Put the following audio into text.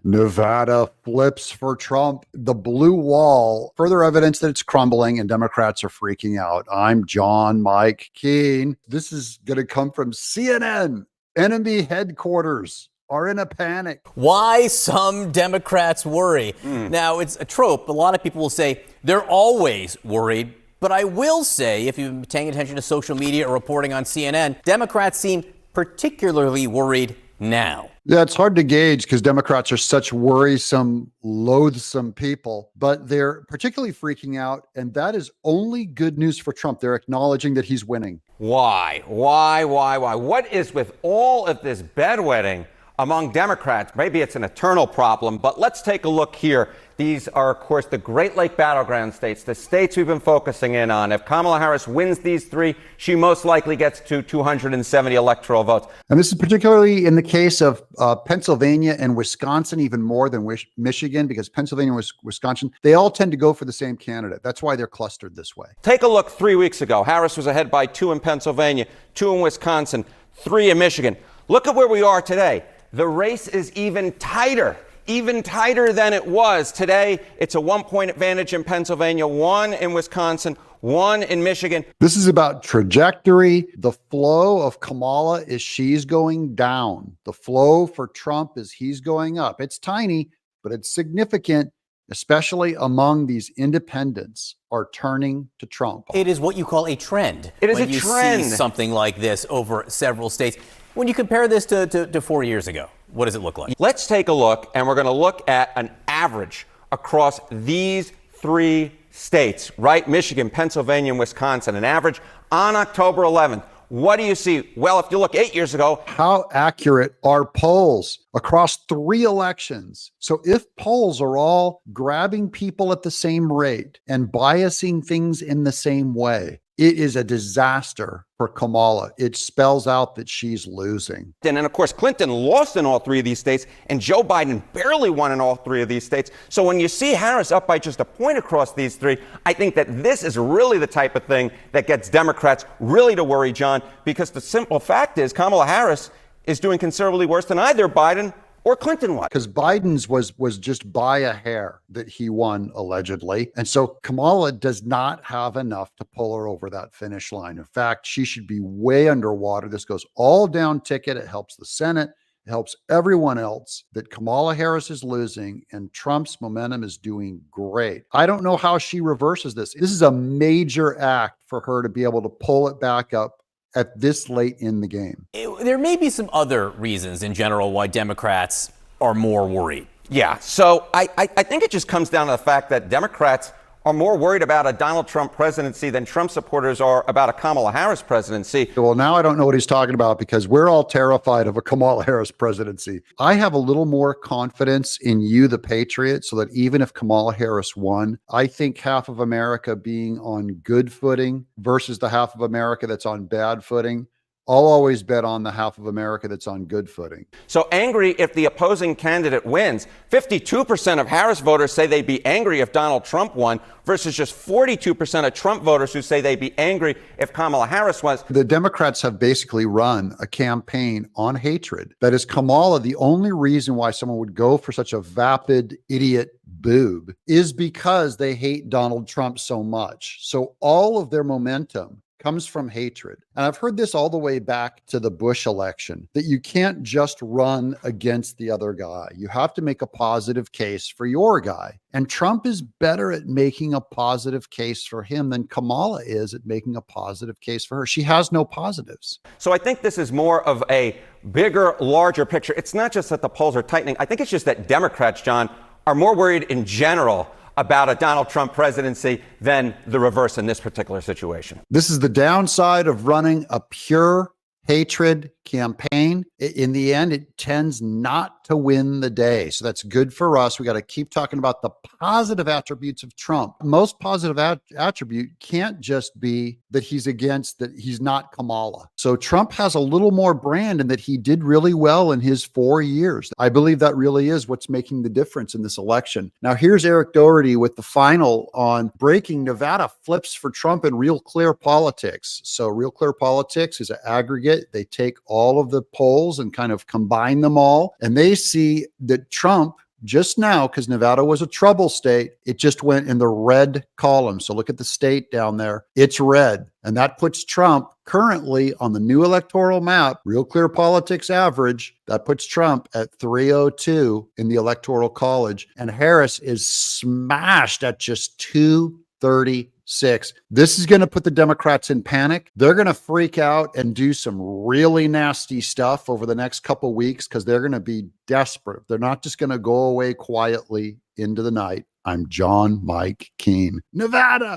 Nevada flips for Trump. The blue wall, further evidence that it's crumbling and Democrats are freaking out. I'm John Mike Keene. This is going to come from CNN. Enemy headquarters are in a panic. Why some Democrats worry. Now, it's a trope. A lot of people will say they're always worried. But I will say, if you've been paying attention to social media or reporting on CNN, Democrats seem particularly worried now. Yeah, it's hard to gauge because Democrats are such worrisome, loathsome people, but they're particularly freaking out. And that is only good news for Trump. They're acknowledging that he's winning. Why? What is with all of this bedwetting among Democrats? Maybe it's an eternal problem, but let's take a look here. These are, of course, the Great Lake Battleground states, the states we've been focusing in on. If Kamala Harris wins these three, she most likely gets to 270 electoral votes. And this is particularly in the case of Pennsylvania and Wisconsin, even more than Michigan, because Pennsylvania and Wisconsin, they all tend to go for the same candidate. That's why they're clustered this way. Take a look 3 weeks ago. Harris was ahead by 2 in Pennsylvania, 2 in Wisconsin, 3 in Michigan. Look at where we are today. The race is even tighter than it was. Today, it's a 1-point advantage in Pennsylvania, 1 in Wisconsin, 1 in Michigan. This is about trajectory. The flow of Kamala is she's going down. The flow for Trump is he's going up. It's tiny, but it's significant, especially among these independents are turning to Trump. It is what you call a trend. It is when a you trend. See something like this over several states. When you compare this to 4 years ago, what does it look like? Let's take a look, and we're going to look at an average across these 3 states, right? Michigan, Pennsylvania, and Wisconsin, an average on October 11th. What do you see? Well, if you look 8 years ago. How accurate are polls across 3 elections? So if polls are all grabbing people at the same rate and biasing things in the same way, it is a disaster for Kamala. It spells out that she's losing. And of course, Clinton lost in all 3 of these states, and Joe Biden barely won in all 3 of these states. So when you see Harris up by just a point across these 3, I think that this is really the type of thing that gets Democrats really to worry, John, because the simple fact is Kamala Harris is doing considerably worse than either Biden or Clinton was. Because Biden's was just by a hair that he won, allegedly. And so Kamala does not have enough to pull her over that finish line. In fact, she should be way underwater. This goes all down ticket. It helps the Senate. It helps everyone else that Kamala Harris is losing and Trump's momentum is doing great. I don't know how she reverses this. This is a major act for her to be able to pull it back up at this late in the game. There may be some other reasons in general why Democrats are more worried. Yeah, so I think it just comes down to the fact that Democrats are more worried about a Donald Trump presidency than Trump supporters are about a Kamala Harris presidency. Well, now I don't know what he's talking about because we're all terrified of a Kamala Harris presidency. I have a little more confidence in you, the patriot, so that even if Kamala Harris won, I think half of America being on good footing versus the half of America that's on bad footing, I'll always bet on the half of America that's on good footing. So angry if the opposing candidate wins. 52% of Harris voters say they'd be angry if Donald Trump won versus just 42% of Trump voters who say they'd be angry if Kamala Harris was. The Democrats have basically run a campaign on hatred. That is Kamala. The only reason why someone would go for such a vapid idiot boob is because they hate Donald Trump so much. So all of their momentum comes from hatred. And I've heard this all the way back to the Bush election, that you can't just run against the other guy. You have to make a positive case for your guy. And Trump is better at making a positive case for him than Kamala is at making a positive case for her. She has no positives. So I think this is more of a bigger, larger picture. It's not just that the polls are tightening. I think it's just that Democrats, John, are more worried in general about a Donald Trump presidency than the reverse in this particular situation. This is the downside of running a pure hatred campaign. In the end, it tends not to win the day. So that's good for us. We got to keep talking about the positive attributes of Trump. Most positive attribute can't just be that he's against, that he's not Kamala. So Trump has a little more brand in that he did really well in his 4 years. I believe that really is what's making the difference in this election. Now, here's Eric Doherty with the final on breaking Nevada flips for Trump in Real Clear Politics. So Real Clear Politics is an aggregate. They take all of the polls and kind of combine them all, and they see that Trump just now, because Nevada was a trouble state, it just went in the red column. So look at the state down there. It's red. And that puts Trump currently on the new electoral map, Real Clear Politics average, that puts Trump at 302 in the Electoral College. And Harris is smashed at just 236. This is going to put the Democrats in panic. They're going to freak out and do some really nasty stuff over the next couple weeks because they're going to be desperate. They're not just going to go away quietly into the night. I'm John Mike Keene, Nevada.